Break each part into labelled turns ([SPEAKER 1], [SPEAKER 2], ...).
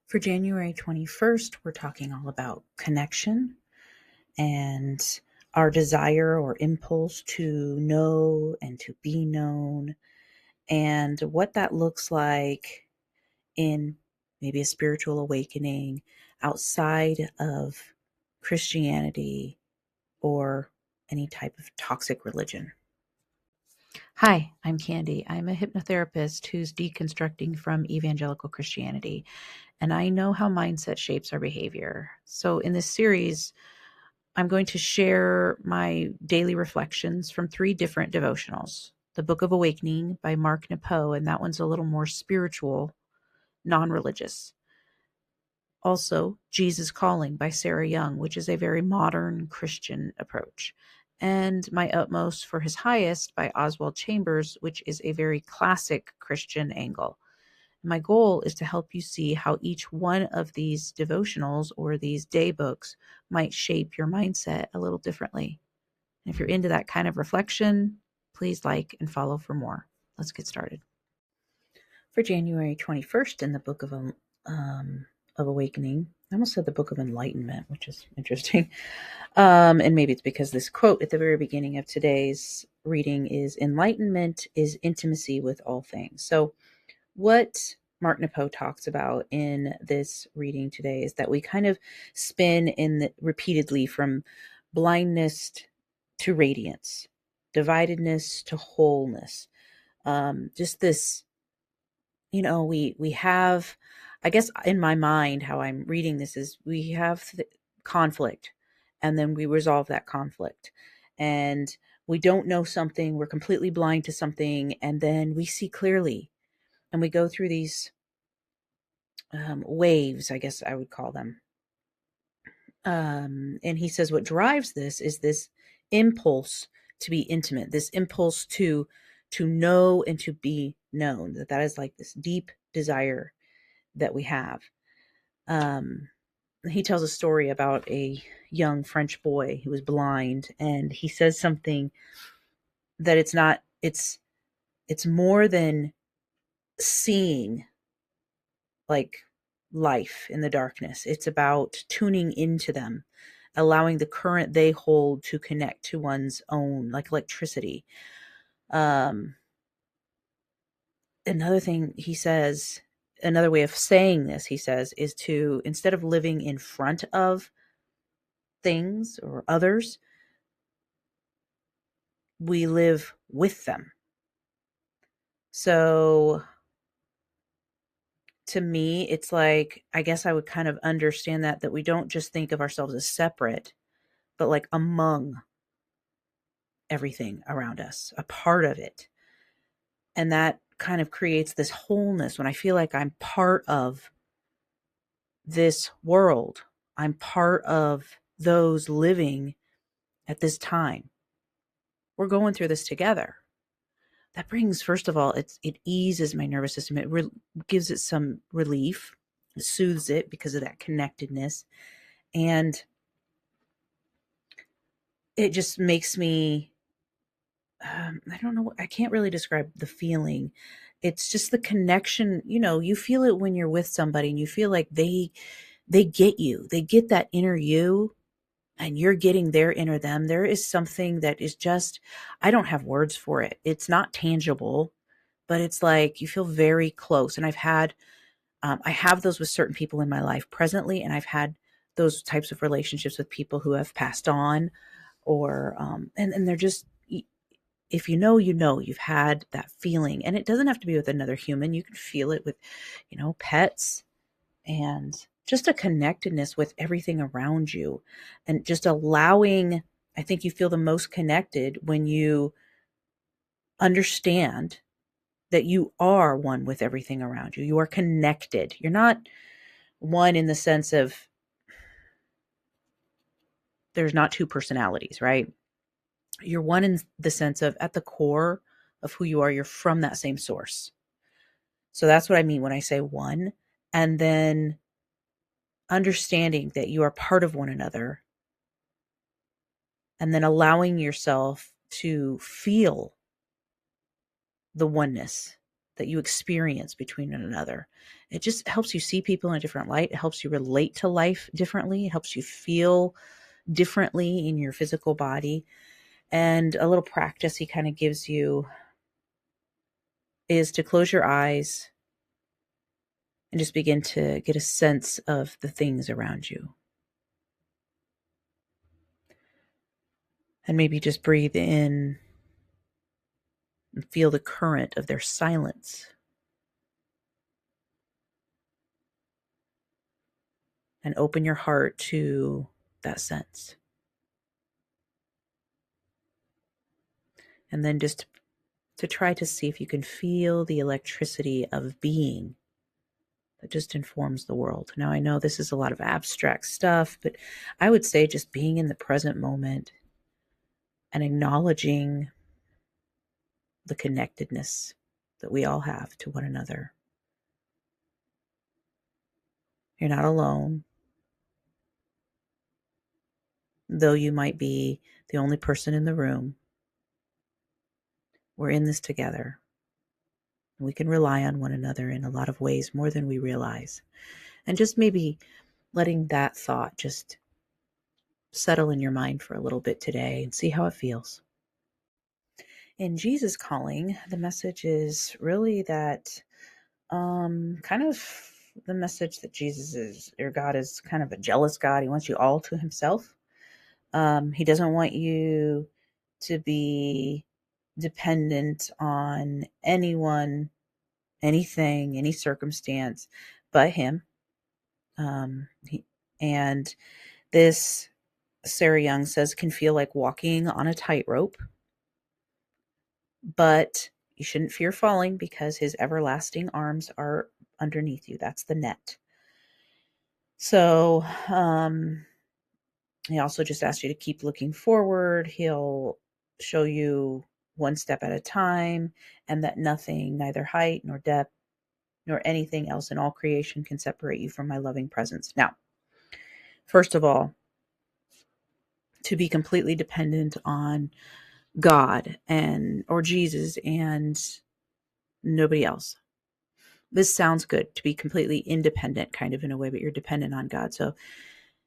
[SPEAKER 1] For January 21st, we're talking all about connection and our desire or impulse to know and to be known, and what that looks like in maybe a spiritual awakening outside of Christianity or any type of toxic religion. Hi, I'm Candy. I'm a hypnotherapist who's deconstructing from evangelical Christianity, and I know how mindset shapes our behavior. So in this series, I'm going to share my daily reflections from 3 different devotionals. The Book of Awakening by Mark Nepo, and that one's a little more spiritual, non-religious. Also, Jesus Calling by Sarah Young, which is a very modern Christian approach. And My Utmost for His Highest by Oswald Chambers, which is a very classic Christian angle. My goal is to help you see how each one of these devotionals or these day books might shape your mindset a little differently. And if you're into that kind of reflection, please like and follow for more. Let's get started. For January 21st in the Book of Awakening, I almost said the Book of Enlightenment, which is interesting. And maybe it's because this quote at the very beginning of today's reading is, "Enlightenment is intimacy with all things." So what Mark Nepo talks about in this reading today is that we kind of spin repeatedly from blindness to radiance, dividedness to wholeness. Just this, we have, I guess in my mind, how I'm reading this is we have conflict, and then we resolve that conflict. And we don't know something, we're completely blind to something, and then we see clearly. And we go through these waves, I guess I would call them. And he says what drives this is this impulse to be intimate, this impulse to know and to be known, that is like this deep desire that we have. He tells a story about a young French boy who was blind, and he says something that it's more than seeing like life in the darkness. It's about tuning into them, allowing the current they hold to connect to one's own, like electricity. Another thing he says, another way of saying this, he says, is to, instead of living in front of things or others, we live with them. So to me, it's like, I guess I would kind of understand that we don't just think of ourselves as separate, but like among everything around us, a part of it. And that kind of creates this wholeness when I feel like I'm part of this world. I'm part of those living at this time. We're going through this together. That brings, first of all, it eases my nervous system. It gives it some relief. It soothes it because of that connectedness. And it just makes me, I don't know, I can't really describe the feeling. It's just the connection. You feel it when you're with somebody and you feel like they get you. They get that inner you, and you're getting their inner them. There is something that is just, I don't have words for it. It's not tangible, but it's like you feel very close. And I have those with certain people in my life presently, and I've had those types of relationships with people who have passed on, or and they're just, if you've had that feeling. And it doesn't have to be with another human. You can feel it with, pets, and just a connectedness with everything around you, and just allowing, I think you feel the most connected when you understand that you are one with everything around you. You are connected. You're not one in the sense of there's not 2 personalities, right? You're one in the sense of, at the core of who you are, you're from that same source. So that's what I mean when I say one. And then understanding that you are part of one another, and then allowing yourself to feel the oneness that you experience between one another. It just helps you see people in a different light. It helps you relate to life differently. It helps you feel differently in your physical body. And a little practice he kind of gives you is to close your eyes and just begin to get a sense of the things around you. And maybe just breathe in and feel the current of their silence. And open your heart to that sense. And then just to try to see if you can feel the electricity of being that just informs the world. Now, I know this is a lot of abstract stuff, but I would say just being in the present moment and acknowledging the connectedness that we all have to one another. You're not alone, though you might be the only person in the room. We're in this together. We can rely on one another in a lot of ways, more than we realize. And just maybe letting that thought just settle in your mind for a little bit today and see how it feels. In Jesus Calling, the message is really that kind of the message that Jesus is, or God is kind of a jealous God. He wants you all to himself. He doesn't want you to be dependent on anyone, anything, any circumstance but him. And this, Sarah Young says, can feel like walking on a tightrope, but you shouldn't fear falling because his everlasting arms are underneath you. That's the net. So he also just asks you to keep looking forward. He'll show you one step at a time, and that nothing, neither height nor depth, nor anything else in all creation can separate you from my loving presence. Now, first of all, to be completely dependent on God or Jesus and nobody else. This sounds good, to be completely independent kind of in a way, but you're dependent on God. So,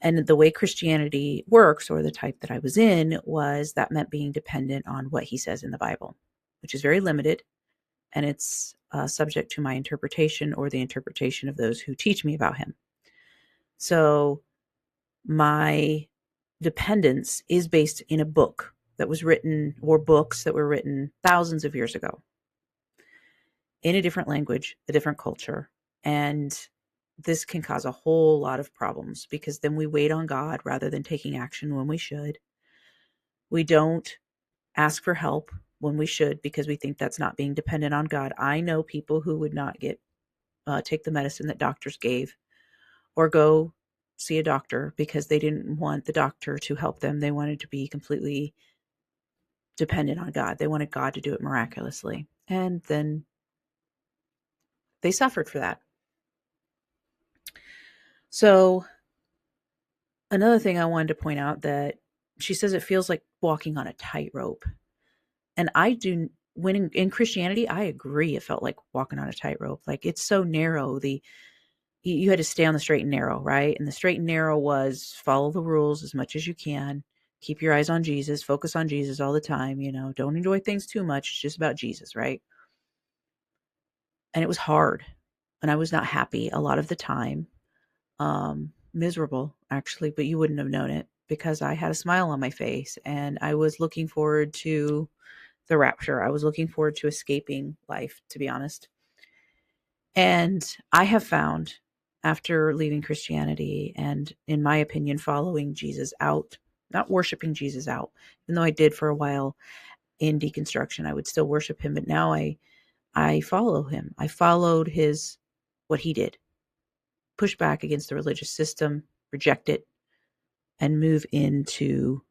[SPEAKER 1] and the way Christianity works, or the type that I was in, was that meant being dependent on what he says in the Bible, which is very limited. And it's subject to my interpretation or the interpretation of those who teach me about him. So my dependence is based in a book that was written, or books that were written thousands of years ago in a different language, a different culture. And this can cause a whole lot of problems because then we wait on God rather than taking action when we should. We don't ask for help when we should because we think that's not being dependent on God. I know people who would not take the medicine that doctors gave or go see a doctor because they didn't want the doctor to help them. They wanted to be completely dependent on God. They wanted God to do it miraculously. And then they suffered for that. So another thing I wanted to point out, that she says it feels like walking on a tightrope. And I do, when in Christianity, I agree. It felt like walking on a tightrope. Like, it's so narrow. You had to stay on the straight and narrow, right? And the straight and narrow was follow the rules as much as you can. Keep your eyes on Jesus, focus on Jesus all the time. Don't enjoy things too much. It's just about Jesus, right? And it was hard. And I was not happy a lot of the time. Miserable, actually, but you wouldn't have known it because I had a smile on my face and I was looking forward to the rapture. I was looking forward to escaping life, to be honest. And I have found, after leaving Christianity and, in my opinion, following Jesus out, not worshiping Jesus out, even though I did for a while in deconstruction, I would still worship him. But now I follow him. I followed what he did. Push back against the religious system, reject it, and move into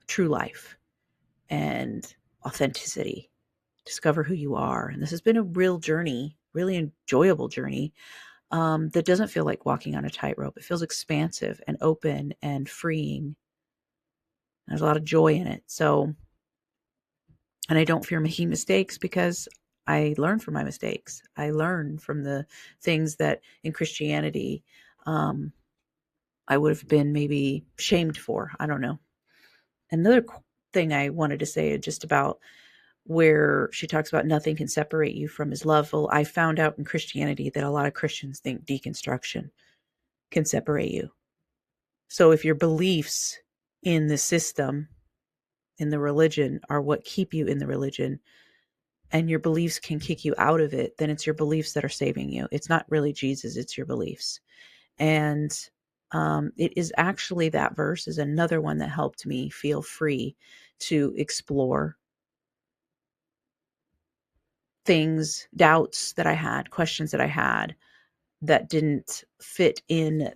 [SPEAKER 1] true life and authenticity. Discover who you are. And this has been a real journey, really enjoyable journey, that doesn't feel like walking on a tightrope. It feels expansive and open and freeing. There's a lot of joy in it. So, and I don't fear making mistakes because I learn from my mistakes. I learn from the things that in Christianity I would have been maybe shamed for. I don't know. Another thing I wanted to say just about where she talks about nothing can separate you from his love. Well, I found out in Christianity that a lot of Christians think deconstruction can separate you. So if your beliefs in the system, in the religion, are what keep you in the religion, and your beliefs can kick you out of it, then it's your beliefs that are saving you. It's not really Jesus, it's your beliefs. And it is actually, that verse is another one that helped me feel free to explore things, doubts that I had, questions that I had that didn't fit in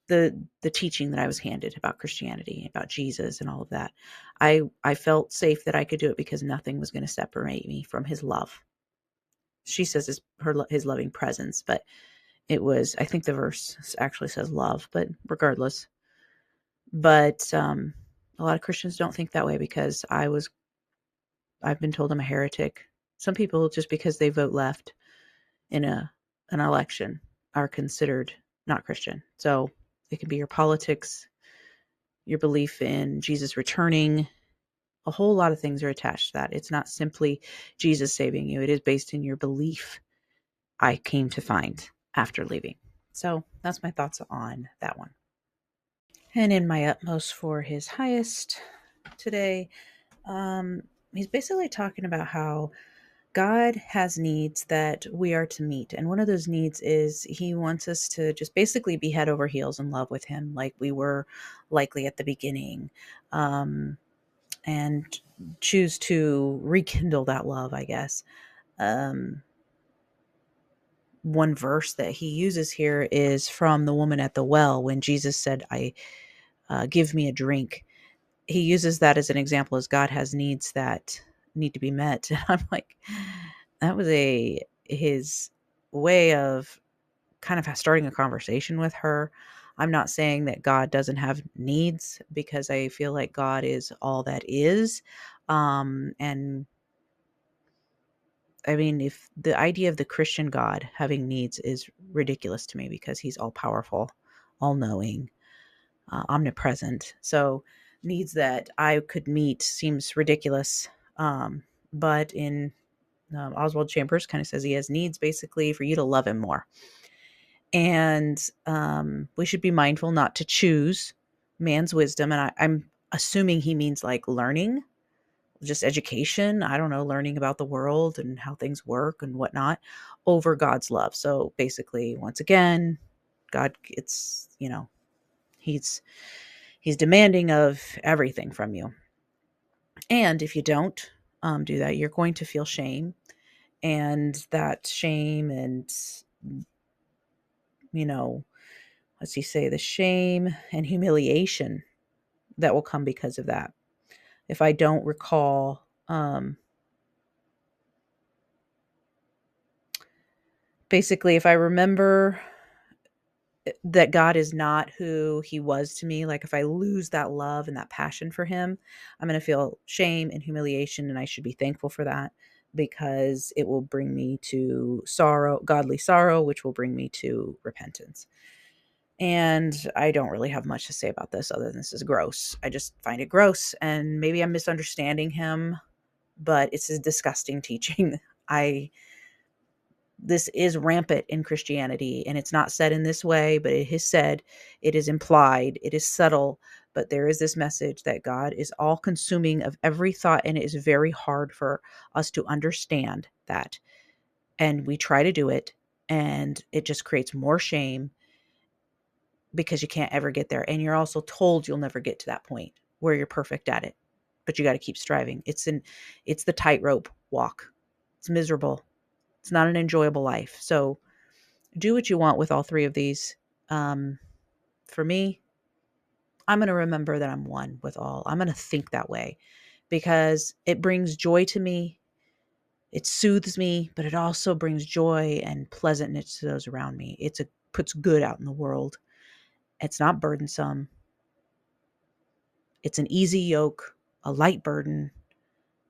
[SPEAKER 1] the teaching that I was handed about Christianity, about Jesus and all of that. I felt safe that I could do it because nothing was going to separate me from his love. She says his loving presence, but it was, I think the verse actually says love, but regardless. But a lot of Christians don't think that way because I've been told I'm a heretic. Some people, just because they vote left in an election, are considered not Christian. So it can be your politics, your belief in Jesus returning. A whole lot of things are attached to that. It's not simply Jesus saving you. It is based in your belief, I came to find after leaving. So that's my thoughts on that one. And in my utmost for his highest today, he's basically talking about how God has needs that we are to meet. And one of those needs is he wants us to just basically be head over heels in love with him, like we were likely at the beginning, and choose to rekindle that love, I guess. One verse that he uses here is from the woman at the well when Jesus said, give me a drink. He uses that as an example, as God has needs that need to be met. And I'm like, that was his way of kind of starting a conversation with her. I'm not saying that God doesn't have needs, because I feel like God is all that is. And I mean, if the idea of the Christian God having needs is ridiculous to me, because he's all powerful, all knowing, omnipresent. So needs that I could meet seems ridiculous. But in Oswald Chambers kind of says he has needs basically for you to love him more. And we should be mindful not to choose man's wisdom. And I'm assuming he means like learning, just education. I don't know, learning about the world and how things work and whatnot, over God's love. So basically, once again, God, it's, he's demanding of everything from you. And if you don't do that, you're going to feel shame. And that shame and, what's he say? The shame and humiliation that will come because of that. If I don't recall, basically, if I remember that God is not who he was to me, like if I lose that love and that passion for him, I'm going to feel shame and humiliation. And I should be thankful for that, because it will bring me to sorrow, godly sorrow, which will bring me to repentance. And I don't really have much to say about this other than this is gross. I just find it gross, and maybe I'm misunderstanding him, but it's a disgusting teaching. This is rampant in Christianity, and it's not said in this way, but it is said, it is implied, it is subtle, but there is this message that God is all consuming of every thought, and it is very hard for us to understand that. And we try to do it, and it just creates more shame, because you can't ever get there. And you're also told you'll never get to that point where you're perfect at it, but you got to keep striving. It's the tightrope walk. It's miserable. It's not an enjoyable life. So do what you want with all three of these. For me, I'm going to remember that I'm one with all. I'm going to think that way, because it brings joy to me. It soothes me, but it also brings joy and pleasantness to those around me. Puts good out in the world. It's not burdensome. It's an easy yoke, a light burden,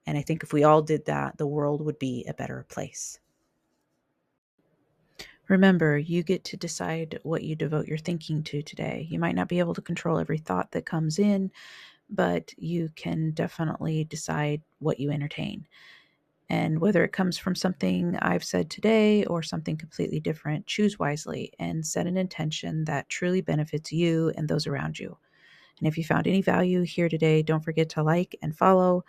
[SPEAKER 1] And I think if we all did that, the world would be a better place. Remember, you get to decide what you devote your thinking to today. You might not be able to control every thought that comes in, but you can definitely decide what you entertain. And whether it comes from something I've said today or something completely different, choose wisely and set an intention that truly benefits you and those around you. And if you found any value here today, don't forget to like and follow.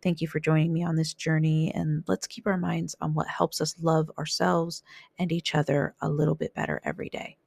[SPEAKER 1] Thank you for joining me on this journey. And let's keep our minds on what helps us love ourselves and each other a little bit better every day.